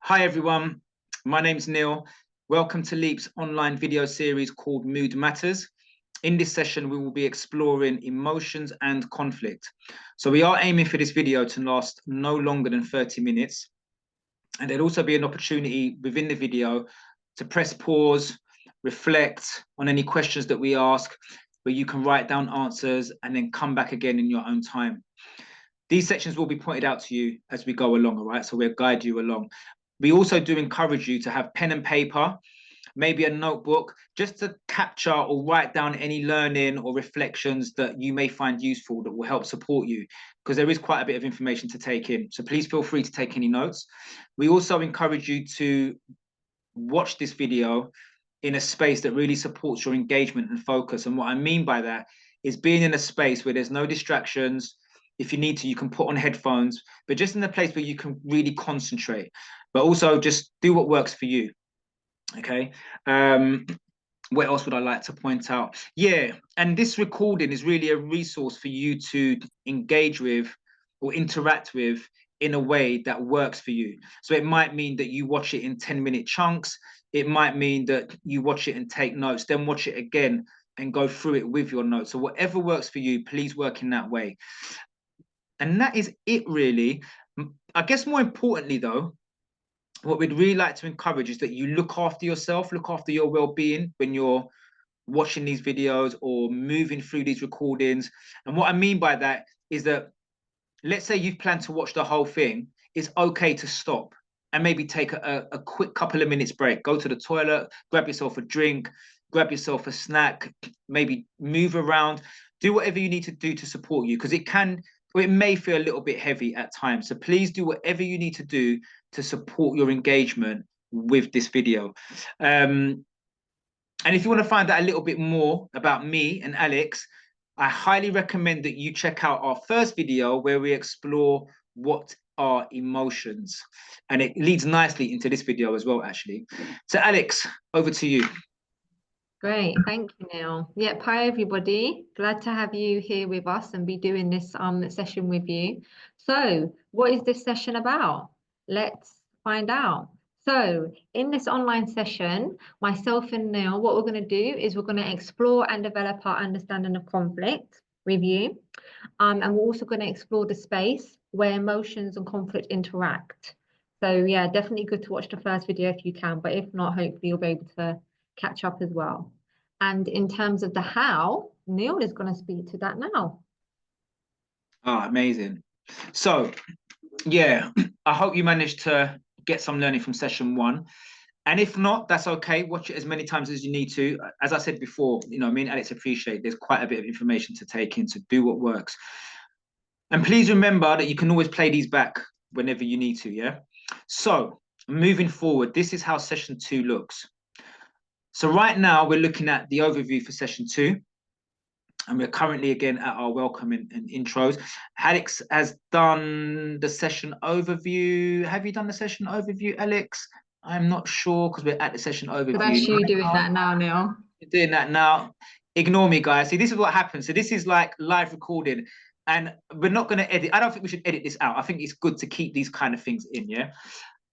Hi everyone, my name's Neil. Welcome to Leap's online video series called Mood Matters. In this session, we will be exploring emotions and conflict. So we are aiming for this video to last no longer than 30 minutes. And there'll also be an opportunity within the video to press pause, reflect on any questions that we ask, where you can write down answers and then come back again in your own time. These sections will be pointed out to you as we go along, all right? So we'll guide you along. We also do encourage you to have pen and paper, maybe a notebook, just to capture or write down any learning or reflections that you may find useful that will help support you, because there is quite a bit of information to take in. So please feel free to take any notes. We also encourage you to watch this video in a space that really supports your engagement and focus. And what I mean by that is being in a space where there's no distractions. If you need to, you can put on headphones, but just in a place where you can really concentrate, but also just do what works for you. Okay. What else would I like to point out? Yeah, and this recording is really a resource for you to engage with or interact with in a way that works for you. So it might mean that you watch it in 10-minute chunks. It might mean that you watch it and take notes, then watch it again and go through it with your notes. So whatever works for you, please work in that way. And that is it, really. I guess more importantly, though, what we'd really like to encourage is that you look after yourself, look after your well-being when you're watching these videos or moving through these recordings. And what I mean by that is that, let's say you've planned to watch the whole thing, it's okay to stop and maybe take a quick couple of minutes break, go to the toilet, grab yourself a drink, grab yourself a snack, maybe move around, do whatever you need to do to support you, because it may feel a little bit heavy at times. So please do whatever you need to do to support your engagement with this video. And if you want to find out a little bit more about me and Alex, I highly recommend that you check out our first video where we explore what are emotions. And it leads nicely into this video as well, actually. So Alex, over to you. Great, thank you, Neil. Yep, hi everybody. Glad to have you here with us and be doing this session with you. So, what is this session about? Let's find out. So, in this online session, myself and Neil, what we're going to do is we're going to explore and develop our understanding of conflict with you. And we're also going to explore the space where emotions and conflict interact. So, yeah, definitely good to watch the first video if you can, but if not, hopefully you'll be able to catch up as well. And in terms of the how, Neil is going to speak to that now. Oh, amazing. So, yeah, I hope you managed to get some learning from session one. And if not, that's okay. Watch it as many times as you need to. As I said before, me and Alex appreciate there's quite a bit of information to take in, to do what works. And please remember that you can always play these back whenever you need to, yeah? So, moving forward, this is how session 2 looks. So right now, we're looking at the overview for session 2. And we're currently, again, at our welcome and intros. Alex has done the session overview. Have you done the session overview, Alex? I'm not sure, because we're at the session overview. So that's you doing that now, Neil. You're doing that now. Ignore me, guys. See, this is what happens. So this is like live recording. And we're not going to edit. I don't think we should edit this out. I think it's good to keep these kind of things in, yeah?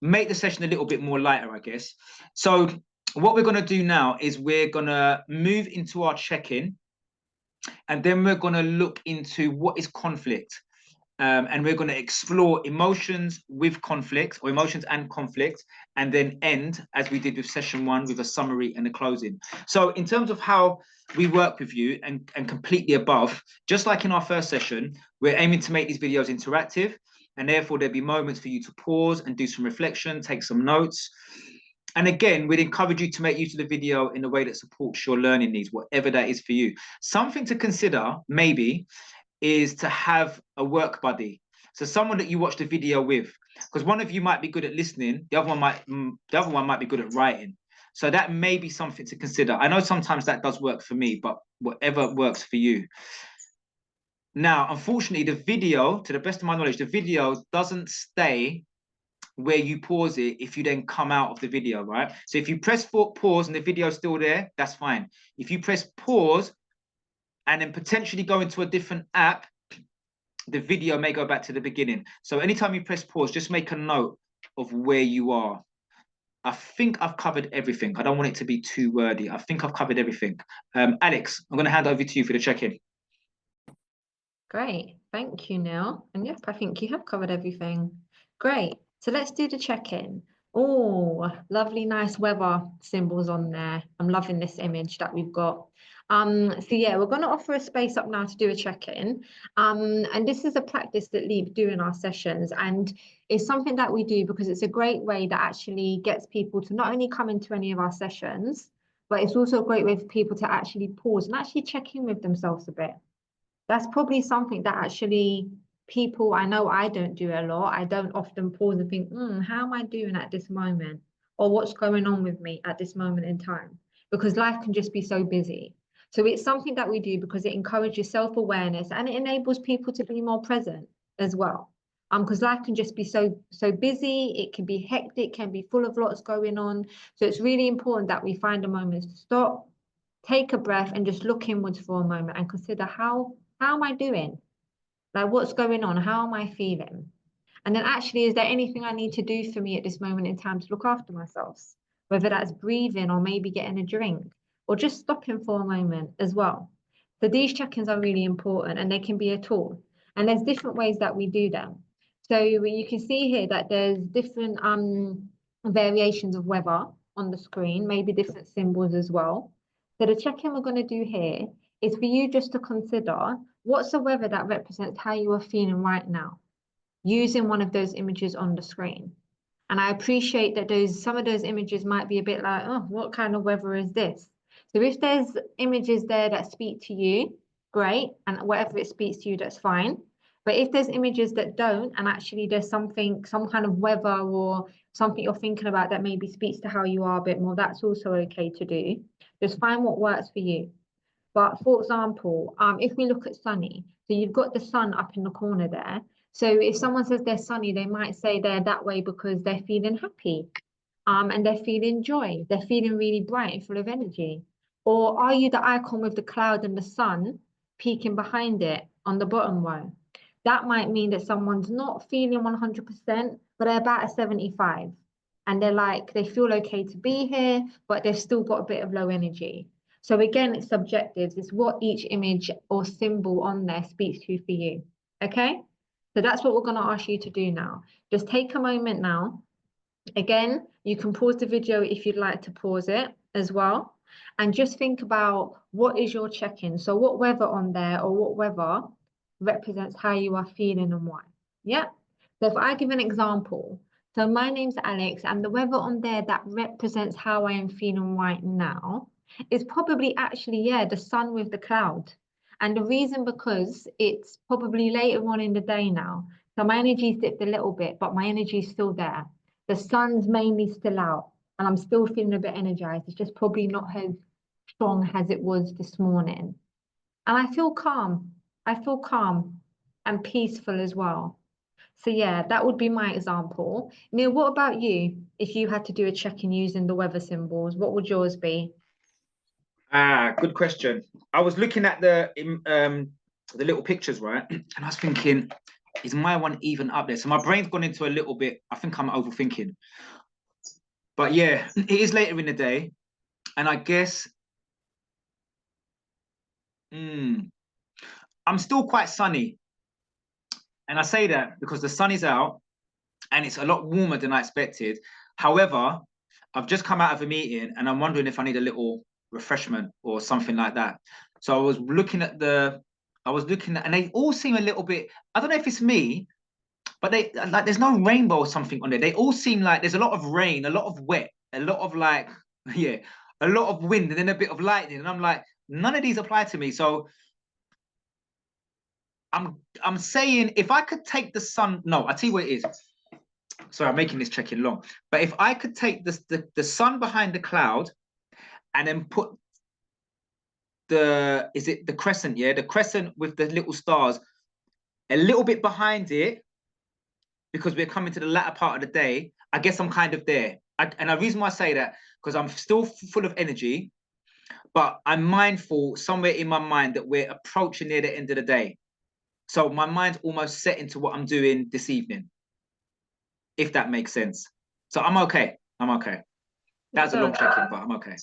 Make the session a little bit more lighter, I guess. So what we're going to do now is we're going to move into our check-in. And then we're going to look into what is conflict. And we're going to explore emotions with conflict, or emotions and conflict, and then end, as we did with session 1, with a summary and a closing. So in terms of how we work with you and complete the above, just like in our first session, we're aiming to make these videos interactive, and therefore there'll be moments for you to pause and do some reflection, take some notes. And again, we'd encourage you to make use of the video in a way that supports your learning needs, whatever that is for you. Something to consider, maybe, is to have a work buddy. So someone that you watch the video with, because one of you might be good at listening, the other one might be good at writing. So that may be something to consider. I know sometimes that does work for me, but whatever works for you. Now, unfortunately, the video, to the best of my knowledge, the video doesn't stay where you pause it if you then come out of the video, right? So if you press pause and the video is still there, that's fine. If you press pause and then potentially go into a different app, the video may go back to the beginning. So anytime you press pause, just make a note of where you are. I think I've covered everything. I don't want it to be too wordy. I think I've covered everything. Alex, I'm going to hand over to you for the check-in. Great, thank you, Neil. And yep, I think you have covered everything. Great, so let's do the check-in. Oh, lovely, nice weather symbols on there. I'm loving this image that we've got. So yeah, we're going to offer a space up now to do a check-in. And this is a practice that Leap do in our sessions, and it's something that we do because it's a great way that actually gets people to not only come into any of our sessions, but it's also a great way for people to actually pause and actually check in with themselves a bit. That's probably something that actually people, I know I don't do a lot. I don't often pause and think, how am I doing at this moment? Or what's going on with me at this moment in time? Because life can just be so busy. So it's something that we do because it encourages self-awareness and it enables people to be more present as well. Because life can just be so busy, it can be hectic, can be full of lots going on. So it's really important that we find a moment to stop, take a breath, and just look inwards for a moment and consider how am I doing? Like, what's going on? How am I feeling? And then actually, is there anything I need to do for me at this moment in time to look after myself? Whether that's breathing or maybe getting a drink or just stopping for a moment as well. So these check-ins are really important and they can be a tool. And there's different ways that we do them. So you can see here that there's different variations of weather on the screen, maybe different symbols as well. So the check-in we're going to do here is for you just to consider what's the weather that represents how you are feeling right now, using one of those images on the screen. And I appreciate that some of those images might be a bit like, oh, what kind of weather is this? So if there's images there that speak to you, great. And whatever it speaks to you, that's fine. But if there's images that don't, and actually there's something, some kind of weather or something you're thinking about that maybe speaks to how you are a bit more, that's also okay to do. Just find what works for you. But for example, if we look at sunny, so you've got the sun up in the corner there. So if someone says they're sunny, they might say they're that way because they're feeling happy, and they're feeling joy. They're feeling really bright and full of energy. Or are you the icon with the cloud and the sun peeking behind it on the bottom row? That might mean that someone's not feeling 100%, but they're about a 75. And they're like, they feel okay to be here, but they've still got a bit of low energy. So again, it's subjective. It's what each image or symbol on there speaks to for you. Okay? So that's what we're going to ask you to do now. Just take a moment now. Again, you can pause the video if you'd like to pause it as well. And just think about what is your check-in. So what weather on there or what weather represents how you are feeling and why. Yeah? So if I give an example, so my name's Alex and the weather on there that represents how I am feeling right now is probably actually, yeah, the sun with the cloud. And the reason because it's probably later on in the day now. So my energy's dipped a little bit, but my energy's still there. The sun's mainly still out and I'm still feeling a bit energized. It's just probably not as strong as it was this morning. And I feel calm. I feel calm and peaceful as well. So yeah, that would be my example. Neil, what about you? If you had to do a check-in using the weather symbols, what would yours be? Good question. I was looking at the little pictures, right? And I was thinking, is my one even up there? So my brain's gone into a little bit, I think I'm overthinking. But yeah, it is later in the day. And I guess I'm still quite sunny. And I say that because the sun is out and it's a lot warmer than I expected. However, I've just come out of a meeting and I'm wondering if I need a little refreshment or something like that. So I was looking at and they all seem a little bit, I don't know if it's me, but they like there's no rainbow or something on there. They all seem like there's a lot of rain, a lot of wet, a lot of like, yeah, a lot of wind and then a bit of lightning. And I'm like, none of these apply to me. So I'm saying if I could take the sun, no, I tell you what it is. Sorry, I'm making this check-in long. But if I could take the sun behind the cloud and then put the crescent, yeah? The crescent with the little stars a little bit behind it, because we're coming to the latter part of the day, I guess I'm kind of there. And the reason why I say that, because I'm still full of energy, but I'm mindful somewhere in my mind that we're approaching near the end of the day. So my mind's almost set into what I'm doing this evening. if that makes sense. So I'm okay. I'm okay. That's a long check-in, but I'm okay.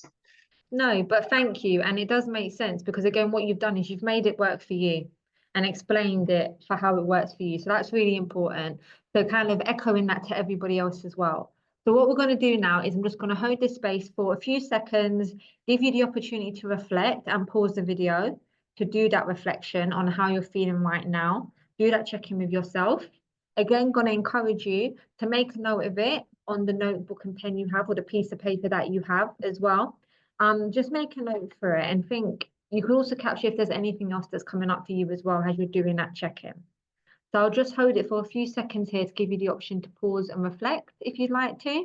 No, but thank you. And it does make sense because again, what you've done is you've made it work for you and explained it for how it works for you. So that's really important. So kind of echoing that to everybody else as well. So what we're going to do now is I'm just going to hold this space for a few seconds, give you the opportunity to reflect and pause the video to do that reflection on how you're feeling right now. Do that check-in with yourself. Again, going to encourage you to make a note of it on the notebook and pen you have or the piece of paper that you have as well. Just make a note for it and think you could also capture if there's anything else that's coming up for you as well as you're doing that check-in. So I'll just hold it for a few seconds here to give you the option to pause and reflect if you'd like to.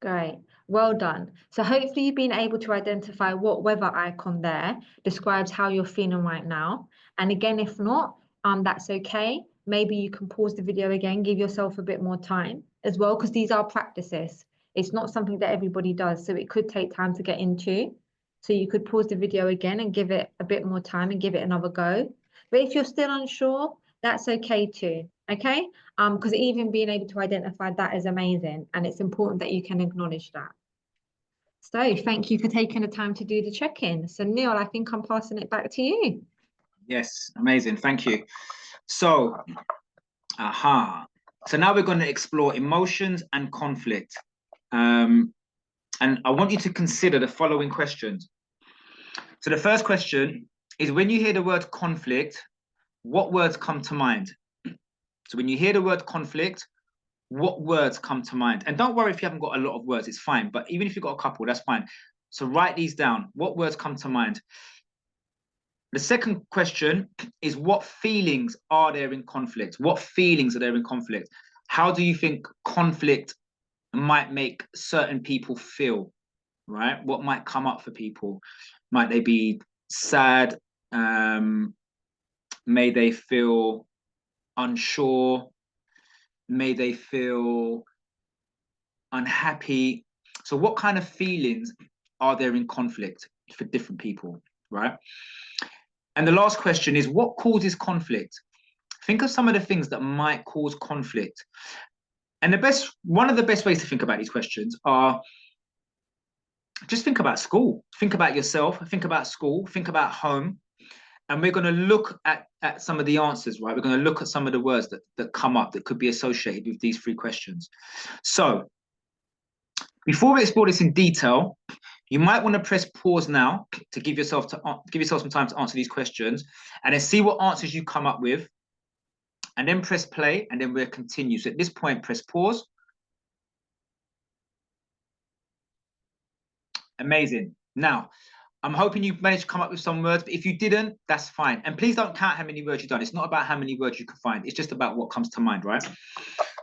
Great, well done. So hopefully you've been able to identify what weather icon there describes how you're feeling right now. And again, if not, that's okay. Maybe you can pause the video again, give yourself a bit more time as well, because these are practices. It's not something that everybody does, so it could take time to get into. So you could pause the video again and give it a bit more time and give it another go. But if you're still unsure, that's okay too, okay? Because even being able to identify that is amazing, and it's important that you can acknowledge that. So thank you for taking the time to do the check-in. So Neil, I think I'm passing it back to you. Yes, amazing. Thank you. So, So now we're going to explore emotions and conflict. And I want you to consider the following questions. So the first question is, when you hear the word conflict, what words come to mind? So when you hear the word conflict, what words come to mind? And don't worry if you haven't got a lot of words, it's fine. But even if you've got a couple, that's fine. So write these down. What words come to mind? The second question is, what feelings are there in conflict? What feelings are there in conflict? How do you think conflict might make certain people feel, right? What might come up for people? Might they be sad? May they feel unsure? May they feel unhappy? So what kind of feelings are there in conflict for different people, right? And the last question is, what causes conflict? Think of some of the things that might cause conflict. And one of the best ways to think about these questions are, just think about school, think about yourself, think about school, think about home. And we're going to look at some of the answers, right? We're going to look at some of the words that come up that could be associated with these three questions. So before we explore this in detail, you might want to press pause now to give yourself some time to answer these questions, and then see what answers you come up with, and then press play, and then we'll continue. So at this point, press pause. Amazing. Now, I'm hoping you've managed to come up with some words, but if you didn't, that's fine. And please don't count how many words you've done. It's not about how many words you can find. It's just about what comes to mind, right?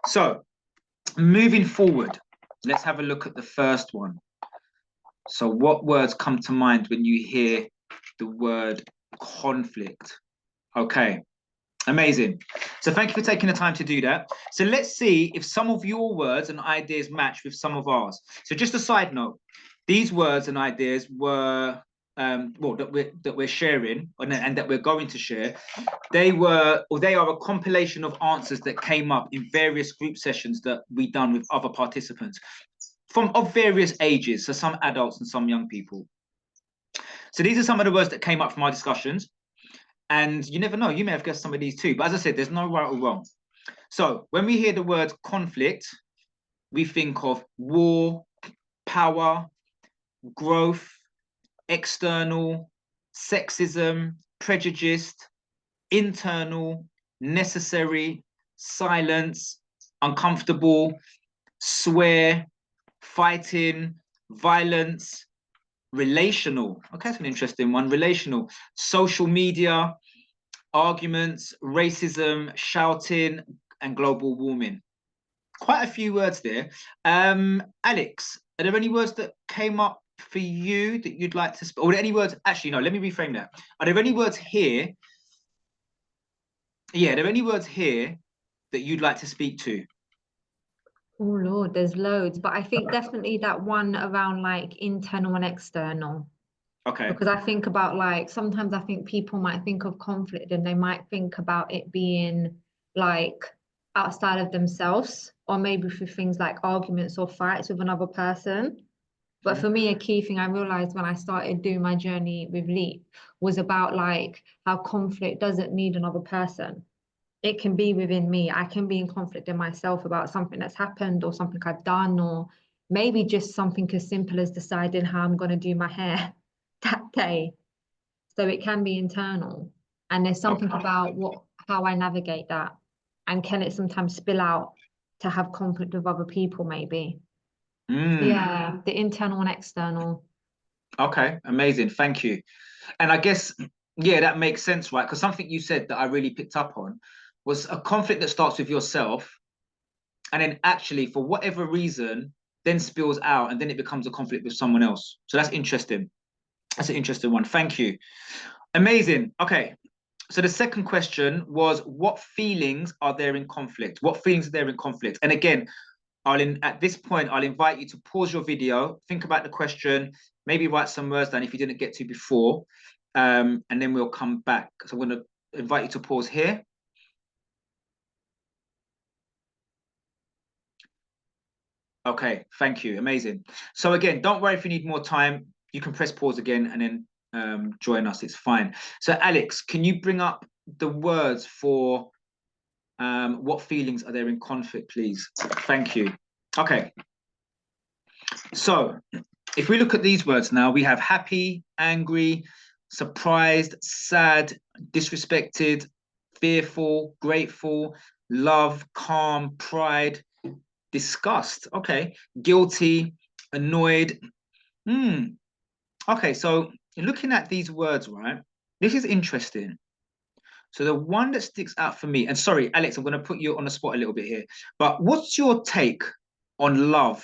So moving forward, let's have a look at the first one. So what words come to mind when you hear the word conflict? Okay, amazing. So thank you for taking the time to do that. So let's see if some of your words and ideas match with some of ours. So just a side note, these words and ideas were that we're sharing and that we're going to share. They are a compilation of answers that came up in various group sessions that we done with other participants of various ages, so some adults and some young people. So these are some of the words that came up from our discussions. And you never know, you may have guessed some of these too. But as I said, there's no right or wrong. So when we hear the word conflict, we think of war, power, growth, external, sexism, prejudice, internal, necessary, silence, uncomfortable, swear, fighting, violence, relational. Okay, that's an interesting one. Relational, social media, arguments, racism, shouting, and global warming. Quite a few words there. Alex, are there any words that came up for you that you'd like to or any words? Actually, no, let me reframe that. Are there any words here? Yeah, are there any words here that you'd like to speak to? Oh Lord, there's loads, but I think definitely that one around like internal and external. Okay. Because I think about like sometimes I think people might think of conflict and they might think about it being like outside of themselves, or maybe through things like arguments or fights with another person. But Mhm. for me, a key thing I realized when I started doing my journey with Leap was about like how conflict doesn't need another person. It can be within me. I can be in conflict in myself about something that's happened or something I've done, or maybe just something as simple as deciding how I'm going to do my hair that day. So it can be internal. And there's something Okay. about how I navigate that. And can it sometimes spill out to have conflict with other people, maybe? Mm. Yeah, the internal and external. Okay, amazing. Thank you. And I guess, yeah, that makes sense, right? Because something you said that I really picked up on was a conflict that starts with yourself and then actually, for whatever reason, then spills out and then it becomes a conflict with someone else. So that's interesting. That's an interesting one. Thank you. Amazing. Okay. So the second question was, what feelings are there in conflict? What feelings are there in conflict? And again, at this point, I'll invite you to pause your video, think about the question, maybe write some words down if you didn't get to before, and then we'll come back. So I'm going to invite you to pause here. Okay, thank you. Amazing. So again, don't worry if you need more time. You can press pause again and then join us. It's fine. So Alex, can you bring up the words for what feelings are there in conflict, please? Thank you. Okay. So if we look at these words now, we have happy, angry, surprised, sad, disrespected, fearful, grateful, love, calm, pride, disgust. Okay. Guilty, annoyed. Hmm. Okay. So looking at these words, right? This is interesting. So the one that sticks out for me, and sorry, Alex, I'm going to put you on the spot a little bit here, but what's your take on love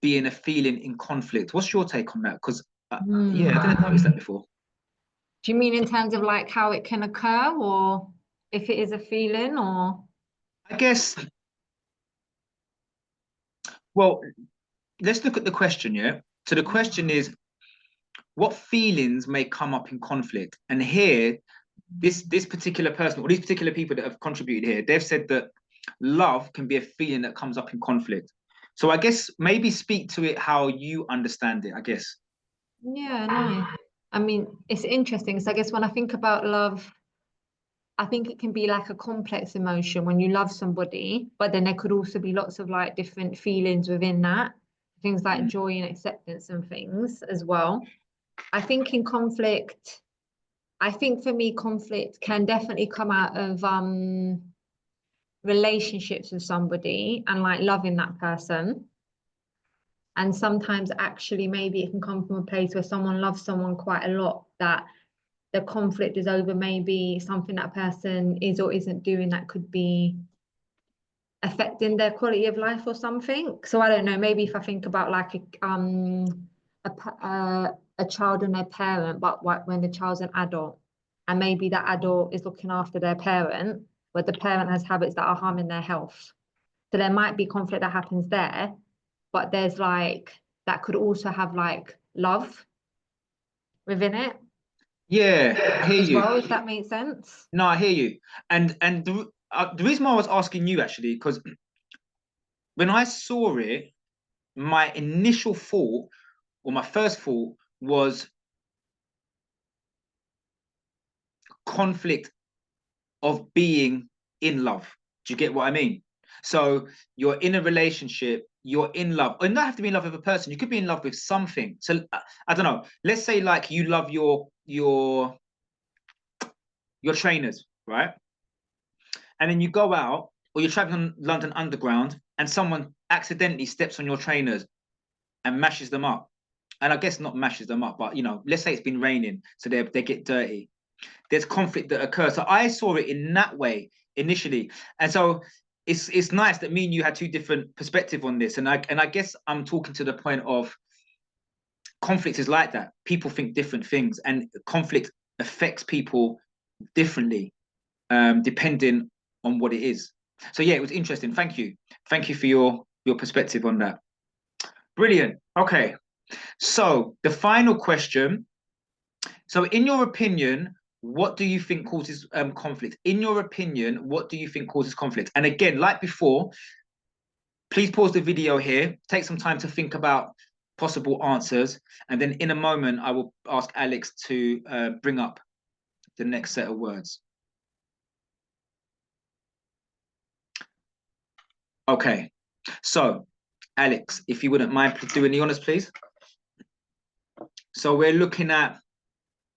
being a feeling in conflict? What's your take on that? Because yeah, I didn't notice that before. Do you mean in terms of like how it can occur, or if it is a feeling, or? I guess, well, let's look at the question, yeah? So the question is, what feelings may come up in conflict? And here, this particular person, or these particular people that have contributed here, they've said that love can be a feeling that comes up in conflict. So I guess maybe speak to it how you understand it, I guess. Yeah, no. I mean, it's interesting. So I guess when I think about love, I think it can be like a complex emotion when you love somebody, but then there could also be lots of like different feelings within that, things like Mm. joy and acceptance and things as well. I think in conflict, I think for me, conflict can definitely come out of relationships with somebody and like loving that person. And sometimes actually maybe it can come from a place where someone loves someone quite a lot, that the conflict is over maybe something that person is or isn't doing that could be affecting their quality of life or something. So I don't know, maybe if I think about like a child and their parent, but when the child's an adult, and maybe that adult is looking after their parent, but the parent has habits that are harming their health. So there might be conflict that happens there, but there's like that could also have like love within it Yeah, I hear as you. well, if that makes sense. No, I hear you. And the reason why I was asking you actually, because when I saw it, my initial thought, or my first thought, was conflict of being in love. Do you get what I mean? So you're in a relationship, you're in love, or you don't have to be in love with a person. You could be in love with something. So I don't know. Let's say like you love your trainers, right? And then you go out, or you're traveling on London Underground, and someone accidentally steps on your trainers and mashes them up. And I guess not mashes them up, but let's say it's been raining, so they get dirty. There's conflict that occurs. So I saw it in that way initially, and so it's nice that me and you had two different perspectives on this. And I guess I'm talking to the point of conflict is like that. People think different things, and conflict affects people differently, depending on what it is. So yeah, it was interesting. Thank you for your perspective on that. Brilliant. Okay, so the final question. So in your opinion, what do you think causes conflict? In your opinion, what do you think causes conflict? And again, like before, please pause the video here, take some time to think about possible answers. And then in a moment, I will ask Alex to bring up the next set of words. Okay, so Alex, if you wouldn't mind doing the honors, please. So we're looking at,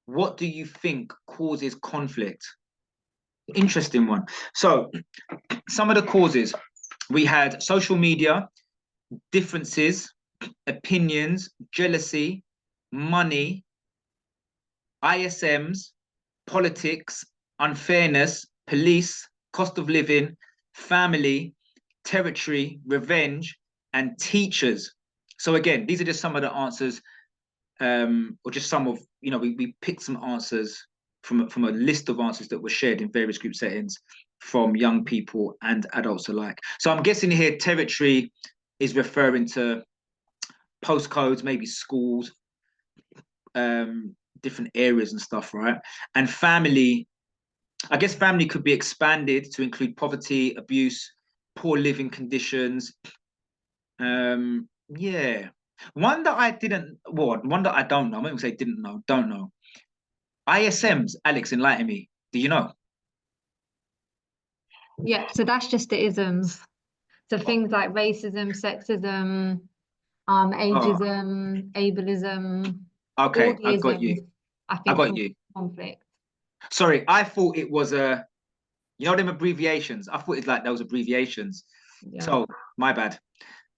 what do you think causes conflict? Interesting one. So some of the causes, we had social media, differences, opinions, jealousy, money, ISMs, politics, unfairness, police, cost of living, family, territory, revenge, and teachers. So again, these are just some of the answers, or just some of, we picked some answers from a list of answers that were shared in various group settings from young people and adults alike. So I'm guessing here territory is referring to postcodes, maybe schools, different areas and stuff, right? And family, I guess family could be expanded to include poverty, abuse, poor living conditions. Yeah. One that I don't know. I'm going to say don't know. ISMs, Alex, enlighten me. Do you know? Yeah, so that's just the isms. So things like racism, sexism, ageism, ableism, all Okay, the I got you. isms, I I think, got cause you. conflict. Sorry, I thought it was them abbreviations. I thought it's like those abbreviations. Yeah. So my bad.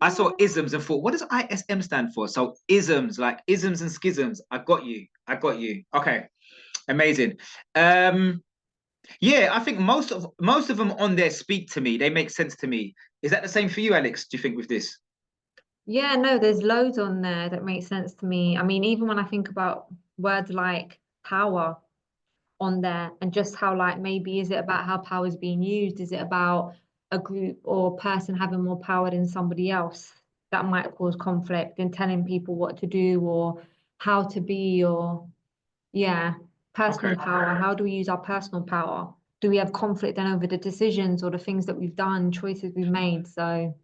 I saw isms and thought, what does ISM stand for? So isms, like isms and schisms. I got you. Okay, amazing. Yeah, I think most of them on there speak to me. They make sense to me. Is that the same for you, Alex? Do you think with this? Yeah, no, there's loads on there that make sense to me. I mean, even when I think about words like power on there, and just how, like, maybe is it about how power is being used? Is it about a group or person having more power than somebody else that might cause conflict and telling people what to do or how to be, or yeah, personal Okay. power. How do we use our personal power? Do we have conflict then over the decisions or the things that we've done, choices we've made? So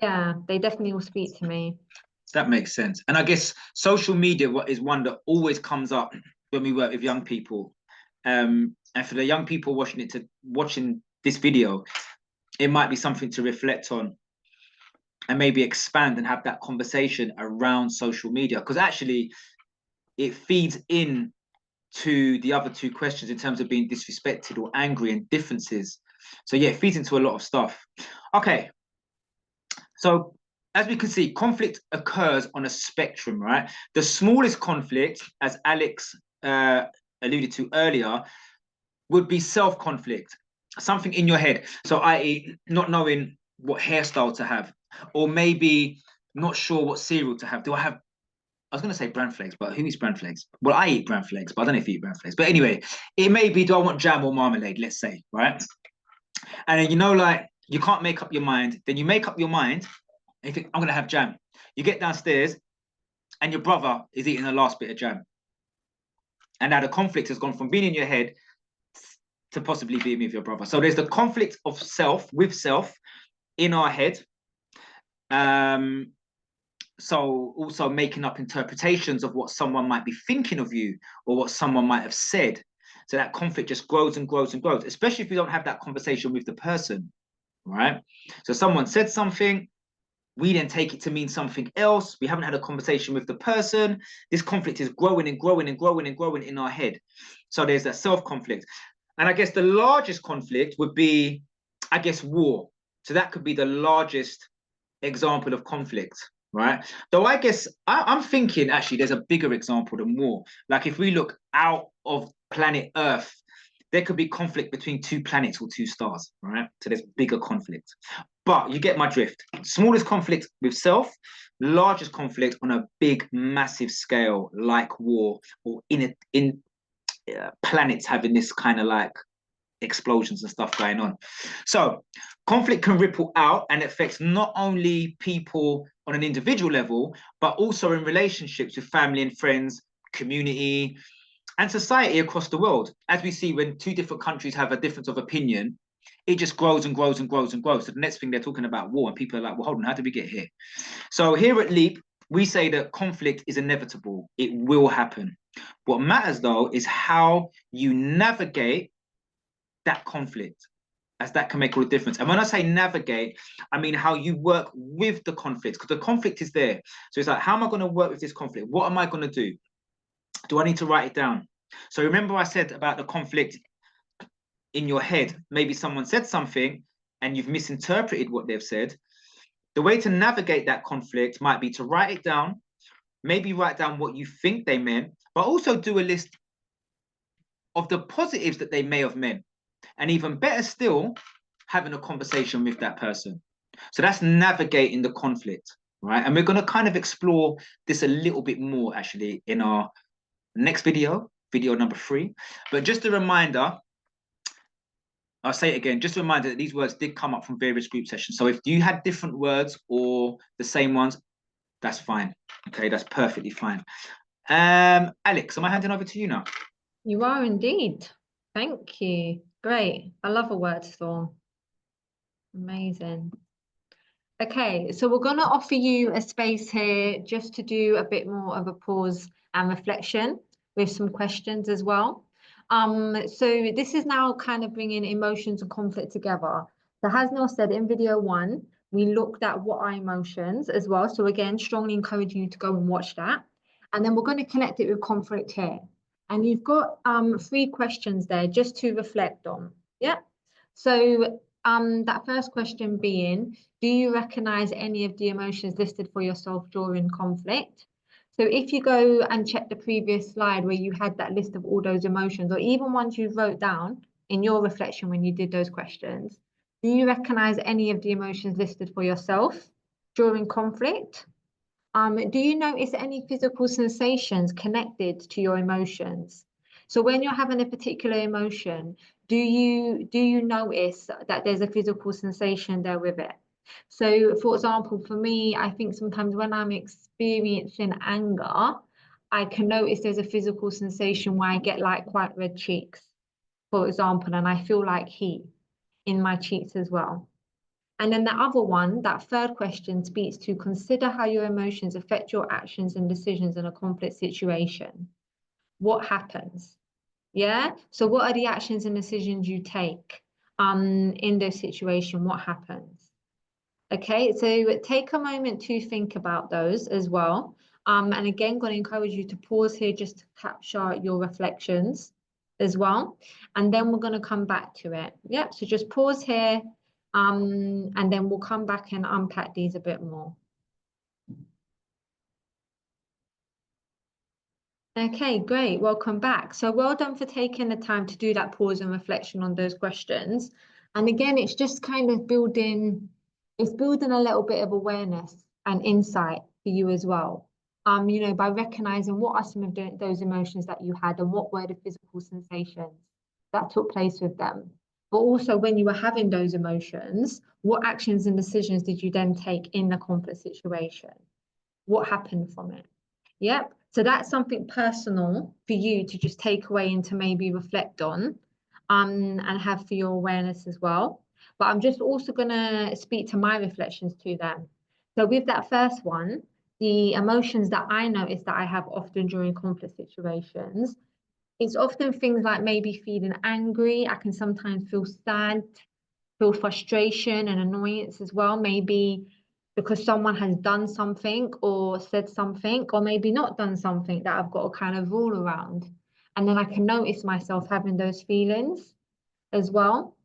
yeah, they definitely will speak to me. That makes sense. And I guess social media is one that always comes up when we work with young people. And for the young people watching this video, it might be something to reflect on and maybe expand and have that conversation around social media. Because actually it feeds in to the other two questions in terms of being disrespected or angry and differences. So yeah, it feeds into a lot of stuff. Okay. So as we can see, conflict occurs on a spectrum, right? The smallest conflict, as Alex alluded to earlier, would be self-conflict, something in your head. So i.e. not knowing what hairstyle to have, or maybe not sure what cereal to have. I was going to say bran flakes, but who eats bran flakes? Well, I eat bran flakes, but I don't know if you eat bran flakes. But anyway, it may be, do I want jam or marmalade, let's say, right? And then, like, you can't make up your mind. Then you make up your mind and you think, I'm going to have jam. You get downstairs and your brother is eating the last bit of jam. And now the conflict has gone from being in your head to possibly being with your brother. So there's the conflict of self in our head. So also making up interpretations of what someone might be thinking of you or what someone might have said. So that conflict just grows and grows and grows, especially if you don't have that conversation with the person, right? So someone said something, we then take it to mean something else. We haven't had a conversation with the person. This conflict is growing and growing and growing and growing in our head. So there's that self-conflict. And I guess the largest conflict would be, I guess, war. So that could be the largest example of conflict, right? Though I guess I'm thinking actually there's a bigger example than war. Like if we look out of planet Earth, there could be conflict between two planets or two stars, right? So there's bigger conflict. But you get my drift. Smallest conflict with self, largest conflict on a big, massive scale, like war, or in planets having this kind of like explosions and stuff going on. So conflict can ripple out and affects not only people on an individual level, but also in relationships with family and friends, community, and society across the world. As we see, when two different countries have a difference of opinion, it just grows and grows and grows and grows. So the next thing they're talking about war, and people are like, well, hold on, how did we get here? So here at Leap, we say that conflict is inevitable. It will happen. What matters though is how you navigate that conflict, as that can make all the difference. And when I say navigate, I mean how you work with the conflict, because the conflict is there. So it's like, how am I going to work with this conflict? What am I going to do? Do I need to write it down? So remember I said about the conflict in your head. Maybe someone said something and you've misinterpreted what they've said. The way to navigate that conflict might be to write it down, maybe write down what you think they meant, but also do a list of the positives that they may have meant. And even better still, having a conversation with that person. So that's navigating the conflict, right? And we're going to kind of explore this a little bit more actually in our next video, video number 3. But just a reminder, I'll say it again, just a reminder that these words did come up from various group sessions. So if you had different words or the same ones, that's fine. Okay, that's perfectly fine. Alex, am I handing over to you now? You are indeed. Thank you. Great. I love a word storm. Amazing. Okay, so we're going to offer you a space here just to do a bit more of a pause and reflection with some questions as well. So this is now kind of bringing emotions and conflict together. So as Neil said in video 1, we looked at what are emotions as well. So again, strongly encourage you to go and watch that. And then we're going to connect it with conflict here. And you've got 3 questions there just to reflect on. Yeah. So that first question being, do you recognize any of the emotions listed for yourself during conflict? So if you go and check the previous slide where you had that list of all those emotions, or even ones you wrote down in your reflection when you did those questions, do you recognize any of the emotions listed for yourself during conflict? Do you notice any physical sensations connected to your emotions? So when you're having a particular emotion, do you notice that there's a physical sensation there with it? So for example, for me, I think sometimes when I'm experiencing anger, I can notice there's a physical sensation where I get like quite red cheeks, for example, and I feel like heat in my cheeks as well. And then the other one, that third question, speaks to consider how your emotions affect your actions and decisions in a conflict situation. What happens? Yeah. So what are the actions and decisions you take in this situation? What happens? Okay, so take a moment to think about those as well. And again, going to encourage you to pause here just to capture your reflections as well. And then we're going to come back to it. Yep, so just pause here and then we'll come back and unpack these a bit more. Okay, great. Welcome back. So well done for taking the time to do that pause and reflection on those questions. And again, it's just kind of building a little bit of awareness and insight for you as well. You know, by recognizing what are some of those emotions that you had and what were the physical sensations that took place with them. But also when you were having those emotions, what actions and decisions did you then take in the conflict situation? What happened from it? Yep. So that's something personal for you to just take away and to maybe reflect on and have for your awareness as well. But I'm just also going to speak to my reflections to them. So with that first one, the emotions that I notice that I have often during conflict situations, it's often things like maybe feeling angry. I can sometimes feel sad, feel frustration and annoyance as well. Maybe because someone has done something or said something, or maybe not done something that I've got to kind of rule around. And then I can notice myself having those feelings as well.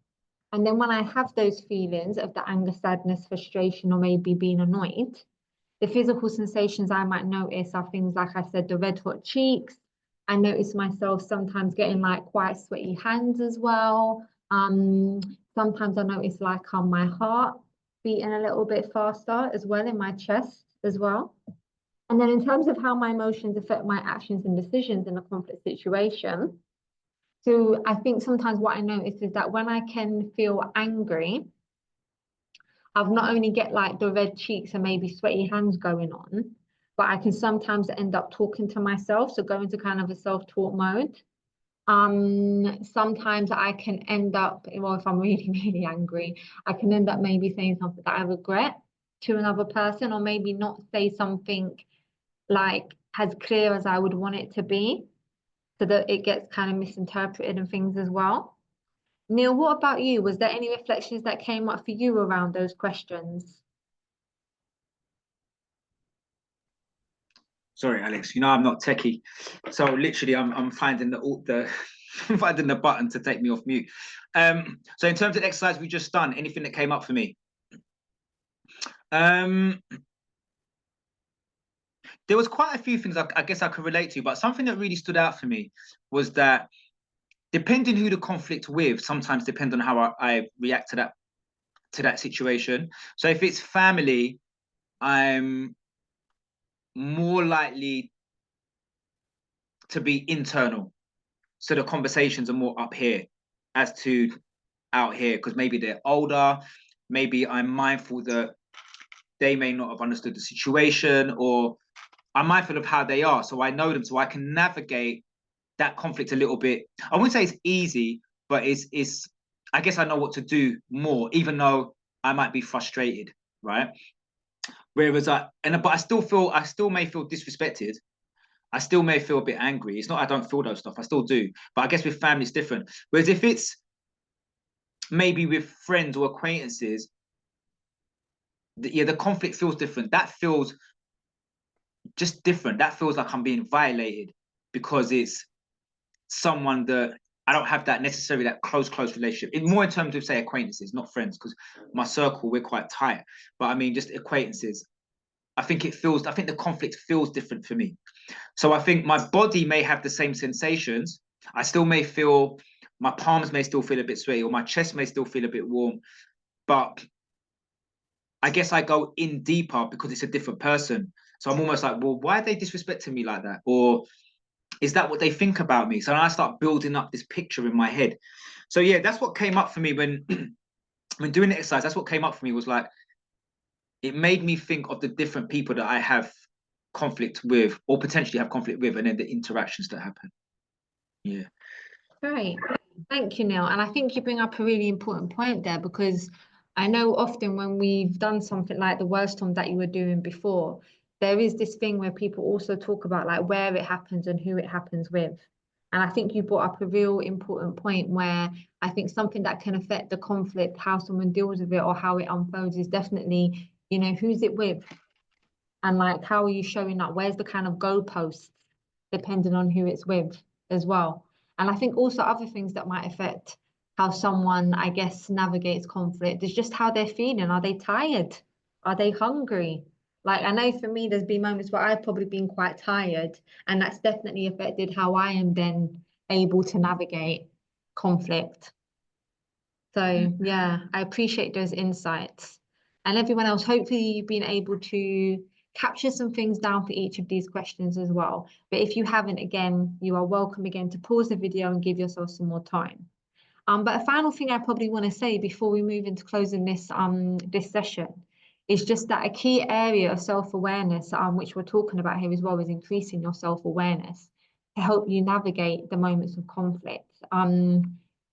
And then when I have those feelings of the anger, sadness, frustration, or maybe being annoyed, the physical sensations I might notice are things like I said, the red hot cheeks. I notice myself sometimes getting like quite sweaty hands as well. Sometimes I notice like my heart beating a little bit faster as well in my chest as well. And then in terms of how my emotions affect my actions and decisions in a conflict situation, so I think sometimes what I notice is that when I can feel angry, I've not only get like the red cheeks and maybe sweaty hands going on, but I can sometimes end up talking to myself, so go into kind of a self-talk mode. Sometimes I can end up, well, if I'm really, really angry, I can end up maybe saying something that I regret to another person, or maybe not say something like as clear as I would want it to be, so that it gets kind of misinterpreted and things as well. Neil, what about you? Was there any reflections that came up for you around those questions? Sorry, Alex. You know I'm not techie, so literally I'm finding the finding the button to take me off mute. So in terms of the exercise we just done, anything that came up for me? There was quite a few things I guess I could relate to, but something that really stood out for me was that depending who the conflict with, sometimes depends on how I react to that situation. So if it's family, I'm more likely to be internal. So the conversations are more up here as to out here, because maybe they're older, maybe I'm mindful that they may not have understood the situation, or I'm mindful of how they are, so I know them, so I can navigate that conflict a little bit. I wouldn't say it's easy, but it's I guess I know what to do more, even though I might be frustrated, right? Whereas but I still may feel disrespected. I still may feel a bit angry. It's not I don't feel those stuff. I still do. But I guess with family it's different. Whereas if it's maybe with friends or acquaintances, the conflict feels different. That feels just different. That feels like I'm being violated because it's someone that I don't have that necessarily that close relationship. More in terms of say acquaintances, not friends, because my circle we're quite tight. But I mean just acquaintances. I think the conflict feels different for me. So I think my body may have the same sensations. I still may feel my palms may still feel a bit sweaty, or my chest may still feel a bit warm, but I guess I go in deeper because it's a different person. So I'm almost like, well, why are they disrespecting me like that? Or is that what they think about me? So I start building up this picture in my head. So yeah, that's what came up for me when when doing the exercise. That's what came up for me was like, it made me think of the different people that I have conflict with or potentially have conflict with, and then the interactions that happen. Yeah. Great. Thank you, Neil. And I think you bring up a really important point there, because I know often when we've done something like the word storm that you were doing before, there is this thing where people also talk about like where it happens and who it happens with. And I think you brought up a real important point where I think something that can affect the conflict, how someone deals with it or how it unfolds, is definitely, who's it with? And like, how are you showing up? Where's the kind of goalposts, depending on who it's with as well? And I think also other things that might affect how someone, I guess, navigates conflict is just how they're feeling. Are they tired? Are they hungry? Like, I know for me, there's been moments where I've probably been quite tired, and that's definitely affected how I am then able to navigate conflict. So yeah, I appreciate those insights. And everyone else, hopefully you've been able to capture some things down for each of these questions as well. But if you haven't, again, you are welcome again to pause the video and give yourself some more time. But a final thing I probably want to say before we move into closing this session is just that a key area of self-awareness, which we're talking about here as well, is increasing your self-awareness to help you navigate the moments of conflict.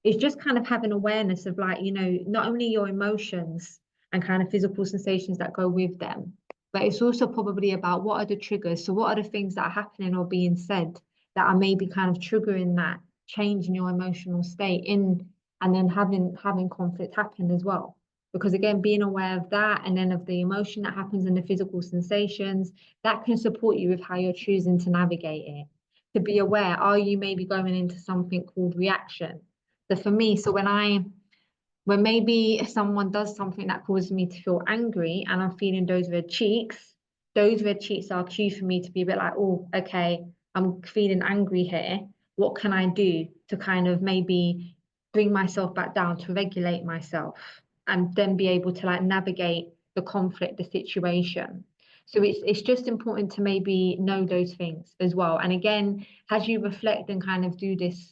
It's just kind of having awareness of like, not only your emotions and kind of physical sensations that go with them, but it's also probably about what are the triggers. So what are the things that are happening or being said that are maybe kind of triggering that change in your emotional state and then having conflict happen as well. Because again, being aware of that and then of the emotion that happens and the physical sensations, that can support you with how you're choosing to navigate it. To be aware, are you maybe going into something called reaction? So for me, when maybe someone does something that causes me to feel angry and I'm feeling those red cheeks are a cue for me to be a bit like, oh, okay, I'm feeling angry here. What can I do to kind of maybe bring myself back down, to regulate myself, and then be able to like navigate the conflict, the situation? So it's just important to maybe know those things as well. And again, as you reflect and kind of do this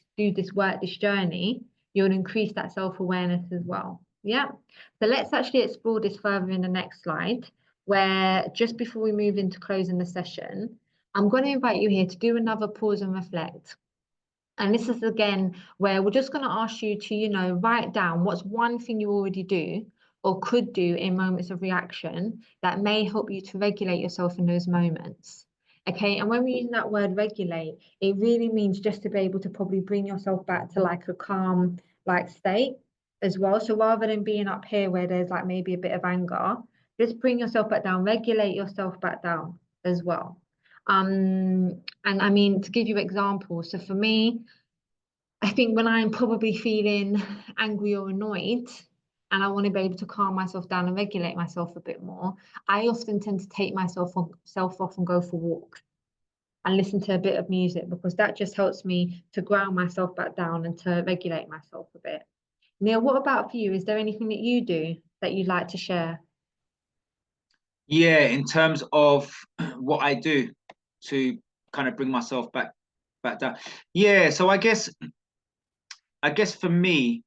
work, this journey, you'll increase that self-awareness as well. Yeah. So let's actually explore this further in the next slide. where just before we move into closing the session, I'm going to invite you here to do another pause and reflect. And this is again where we're just going to ask you to, write down what's one thing you already do or could do in moments of reaction that may help you to regulate yourself in those moments. Okay, and when we use that word regulate, it really means just to be able to probably bring yourself back to like a calm, like state as well. So rather than being up here where there's like maybe a bit of anger, just bring yourself back down, regulate yourself back down as well. And I mean, to give you examples, so for me, I think when I'm probably feeling angry or annoyed and I want to be able to calm myself down and regulate myself a bit more, I often tend to take myself off and go for walks and listen to a bit of music, because that just helps me to ground myself back down and to regulate myself a bit. Neil, what about for you? Is there anything that you do that you'd like to share? Yeah, in terms of what I do to kind of bring myself back down. Yeah, so I guess for me,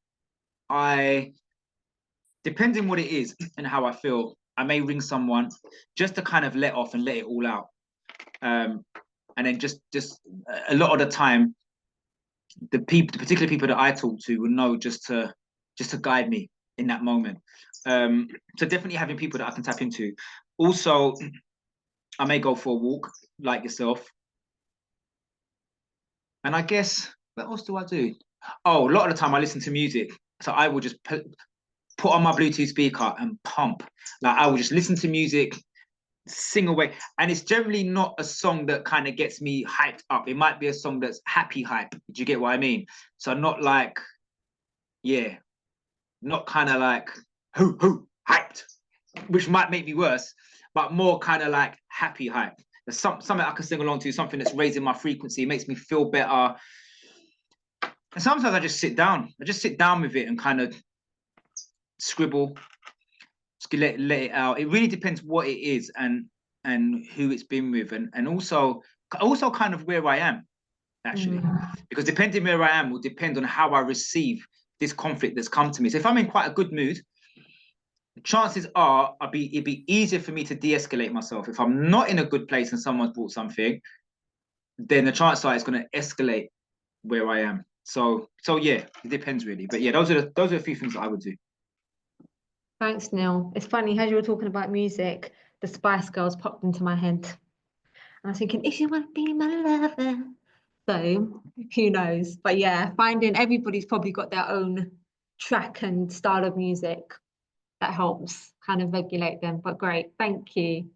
depending what it is and how I feel, I may ring someone just to kind of let off and let it all out. And then just a lot of the time, the particular people that I talk to will know just to guide me in that moment. So definitely having people that I can tap into. Also, I may go for a walk like yourself. And I guess, what else do I do? Oh, a lot of the time I listen to music. So I will just put on my Bluetooth speaker and pump. Like I will just listen to music, sing away. And it's generally not a song that kind of gets me hyped up. It might be a song that's happy hype. Do you get what I mean? So not like, yeah, not kind of like hoo hyped, which might make me worse, but more kind of like happy hype. There's something I can sing along to, something that's raising my frequency, it makes me feel better. And sometimes I just sit down. I just sit down with it and kind of scribble, just let it out. It really depends what it is and who it's been with, and also kind of where I am, actually. Because depending where I am will depend on how I receive this conflict that's come to me. So if I'm in quite a good mood, chances are it'd be easier for me to de-escalate myself. If I'm not in a good place and someone's brought something, then the chance are it's going to escalate where I am. So yeah, it depends really. But yeah, those are a few things that I would do. Thanks, Neil. It's funny, as you were talking about music, the Spice Girls popped into my head. And I was thinking, if you want to be my lover. So who knows? But yeah, finding everybody's probably got their own track and style of music that helps kind of regulate them. But great, thank you.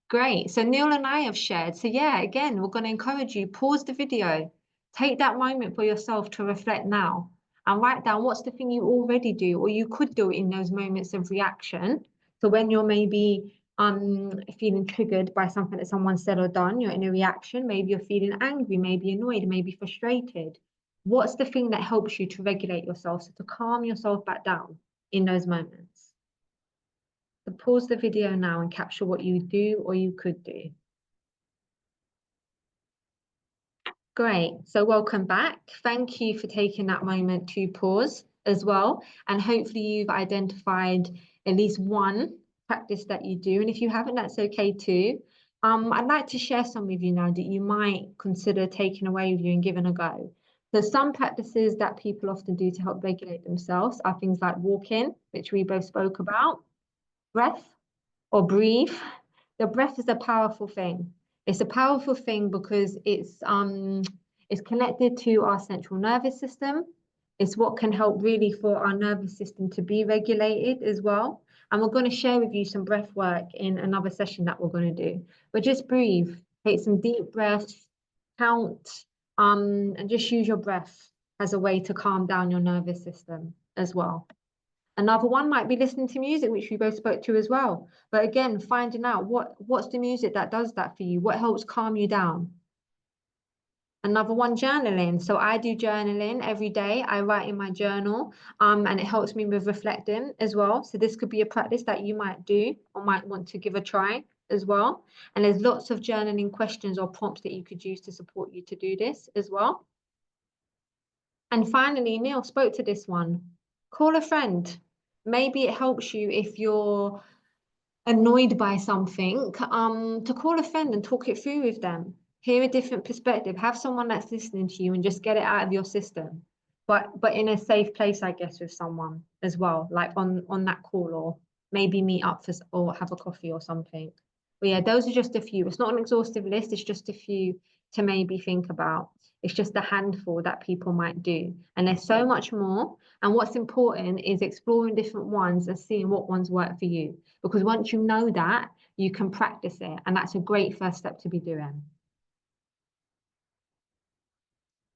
Great. So Neil and I have shared. So yeah, again, we're going to encourage you, pause the video, take that moment for yourself to reflect now and write down what's the thing you already do or you could do in those moments of reaction. So when you're maybe feeling triggered by something that someone said or done, you're in a reaction, maybe you're feeling angry, maybe annoyed, maybe frustrated. What's the thing that helps you to regulate yourself, so to calm yourself back down in those moments? So pause the video now and capture what you do or you could do. Great. So welcome back. Thank you for taking that moment to pause as well. And hopefully you've identified at least one practice that you do. And if you haven't, that's okay too. I'd like to share some with you now that you might consider taking away with you and giving a go. So some practices that people often do to help regulate themselves are things like walking, which we both spoke about, breath or breathe. The breath is a powerful thing. It's a powerful thing because it's connected to our central nervous system. It's what can help really for our nervous system to be regulated as well. And we're going to share with you some breath work in another session that we're going to do. But just breathe, take some deep breaths, count, and just use your breath as a way to calm down your nervous system as well. Another one might be listening to music, which we both spoke to as well. But again, finding out what's the music that does that for you, what helps calm you down. Another one, journaling. So I do journaling every day. I write in my journal, and it helps me with reflecting as well. So this could be a practice that you might do or might want to give a try as well. And there's lots of journaling questions or prompts that you could use to support you to do this as well. And finally, Neil spoke to this one. Call a friend. Maybe it helps you if you're annoyed by something, to call a friend and talk it through with them. Hear a different perspective. Have someone that's listening to you and just get it out of your system. But in a safe place, I guess, with someone as well, like on that call, or maybe meet up for or have a coffee or something. But yeah, those are just a few. It's not an exhaustive list. It's just a few to maybe think about. It's just a handful that people might do. And there's so much more. And what's important is exploring different ones and seeing what ones work for you. Because once you know that, you can practice it. And that's a great first step to be doing.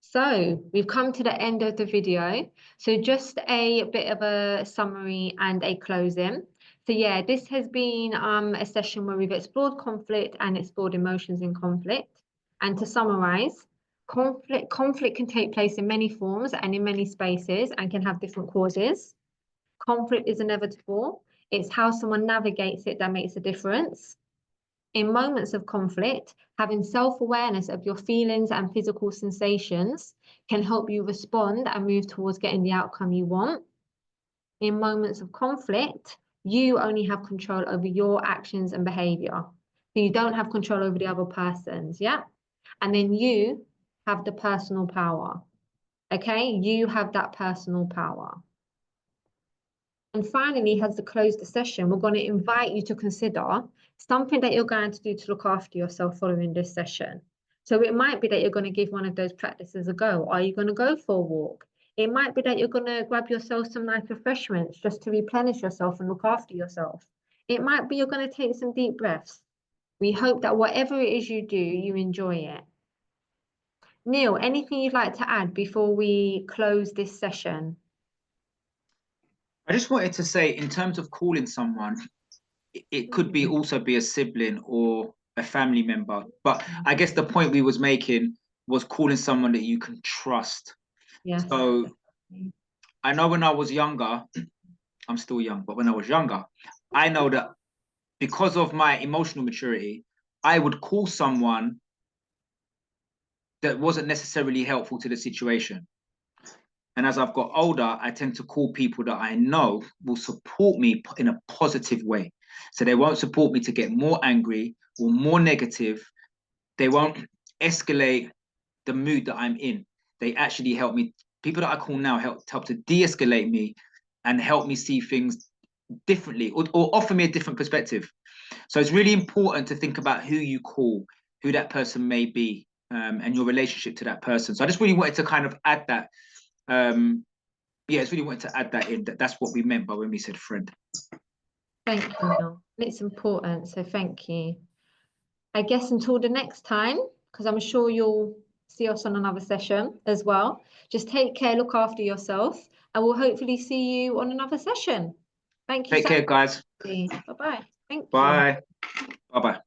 So we've come to the end of the video. So just a bit of a summary and a closing. So yeah, this has been a session where we've explored conflict and explored emotions in conflict. And to summarize, conflict can take place in many forms and in many spaces and can have different causes. Conflict is inevitable. It's how someone navigates it that makes a difference. In moments of conflict, having self-awareness of your feelings and physical sensations can help you respond and move towards getting the outcome you want. In moments of conflict, you only have control over your actions and behavior. So you don't have control over the other person's, yeah? And then you have the personal power, okay? You have that personal power. And finally, as to close the session, we're going to invite you to consider something that you're going to do to look after yourself following this session. So it might be that you're going to give one of those practices a go. Are you going to go for a walk? It might be that you're going to grab yourself some nice refreshments just to replenish yourself and look after yourself. It might be you're going to take some deep breaths. We hope that whatever it is you do, you enjoy it. Neil, anything you'd like to add before we close this session? I just wanted to say, in terms of calling someone, it could be also be a sibling or a family member. But I guess the point we was making was calling someone that you can trust. Yes. So I know when I was younger, I'm still young, but when I was younger, I know that because of my emotional maturity, I would call someone that wasn't necessarily helpful to the situation. And as I've got older, I tend to call people that I know will support me in a positive way. So they won't support me to get more angry or more negative. They won't escalate the mood that I'm in. They actually help me. People that I call now help to de-escalate me and help me see things differently, or offer me a different perspective. So it's really important to think about who you call, who that person may be, and your relationship to that person. So I just really wanted to kind of add that. Yeah, it's really wanted to add that in. That's what we meant by when we said friend. Thank you, Neil. It's important, so thank you. I guess until the next time, because I'm sure you'll see us on another session as well. Just take care, look after yourself, and we'll hopefully see you on another session. Thank you. Take care, guys. Bye-bye. Thank you. Bye. Bye-bye.